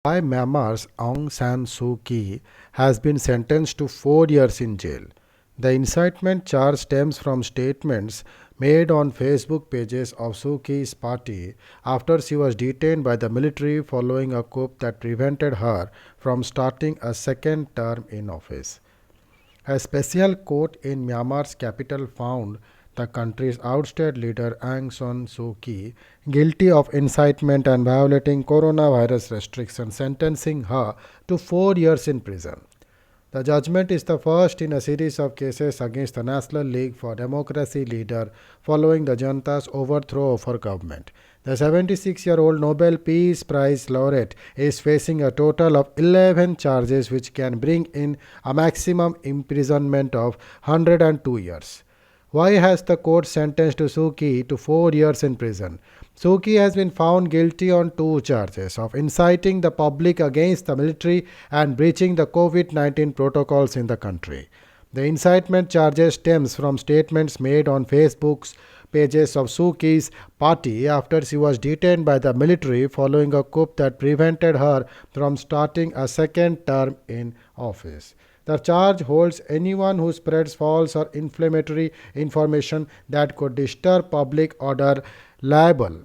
Why Myanmar's Aung San Suu Kyi has been sentenced to 4 years in jail. The incitement charge stems from statements made on Facebook pages of Suu Kyi's party after she was detained by the military following a coup that prevented her from starting a second term in office. A special court in Myanmar's capital found the country's ousted leader Aung San Suu Kyi guilty of incitement and violating coronavirus restrictions, sentencing her to 4 years in prison. The judgment is the first in a series of cases against the National League for Democracy leader following the junta's overthrow of her government. The 76-year-old Nobel Peace Prize laureate is facing a total of 11 charges which can bring in a maximum imprisonment of 102 years. Why has the court sentenced Suu Kyi to 4 years in prison? Suu Kyi has been found guilty on two charges of inciting the public against the military and breaching the COVID-19 protocols in the country. The incitement charges stems from statements made on Facebook's pages of Suu Kyi's party after she was detained by the military following a coup that prevented her from starting a second term in office. The charge holds anyone who spreads false or inflammatory information that could disturb public order liable,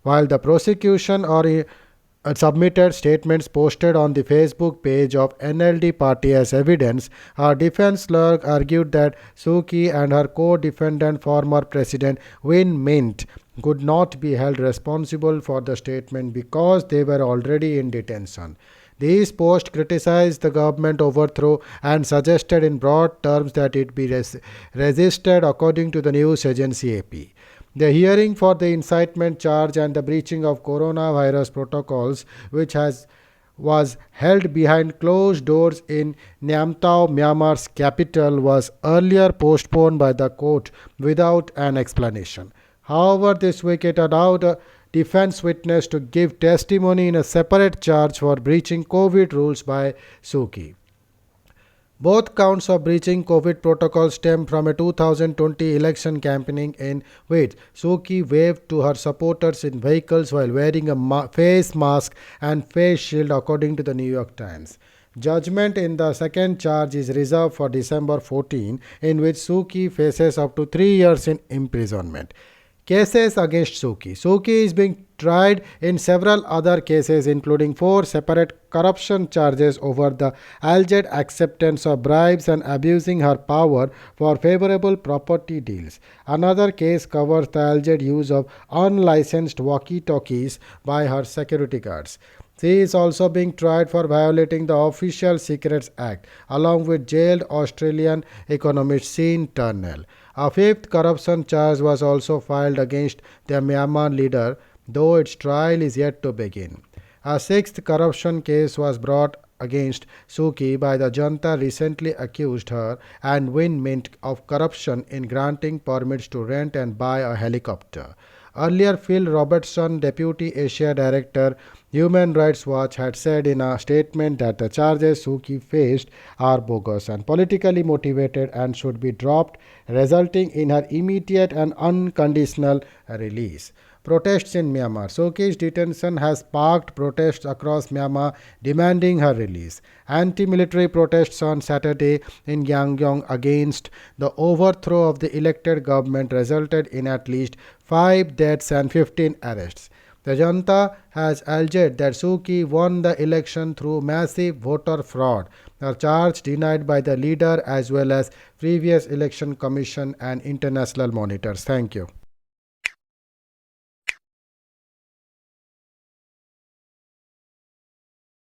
while the prosecution or submitted statements posted on the Facebook page of NLD party as evidence. Our defense lawyer argued that Suu Kyi and her co-defendant former President Win Mint could not be held responsible for the statement because they were already in detention. These posts criticized the government overthrow and suggested in broad terms that it be resisted, according to the news agency AP. The hearing for the incitement charge and the breaching of coronavirus protocols, which was held behind closed doors in Namtao, Myanmar's capital, was earlier postponed by the court without an explanation. However, this week it allowed a defense witness to give testimony in a separate charge for breaching COVID rules by Suu Kyi. Both counts of breaching COVID protocol stem from a 2020 election campaigning in which Suu Kyi waved to her supporters in vehicles while wearing a face mask and face shield, according to the New York Times. Judgment in the second charge is reserved for December 14, in which Suu Kyi faces up to 3 years in imprisonment. Cases against Suu Kyi. Suu Kyi is being tried in several other cases, including 4 separate corruption charges over the alleged acceptance of bribes and abusing her power for favorable property deals. Another case covers the alleged use of unlicensed walkie-talkies by her security guards. She is also being tried for violating the Official Secrets Act, along with jailed Australian economist Sean Turnell. A fifth corruption charge was also filed against the Myanmar leader, though its trial is yet to begin. A sixth corruption case was brought against Suu Kyi by the junta recently accused her and Win Mint of corruption in granting permits to rent and buy a helicopter. Earlier, Phil Robertson, Deputy Asia Director, Human Rights Watch, had said in a statement that the charges Suu Kyi faced are bogus and politically motivated and should be dropped, resulting in her immediate and unconditional release. Protests in Myanmar. Suu Kyi's detention has sparked protests across Myanmar demanding her release. Anti-military protests on Saturday in Yangon against the overthrow of the elected government resulted in at least 5 deaths and 15 arrests. The junta has alleged that Suu Kyi won the election through massive voter fraud, a charge denied by the leader as well as previous election commission and international monitors. Thank you.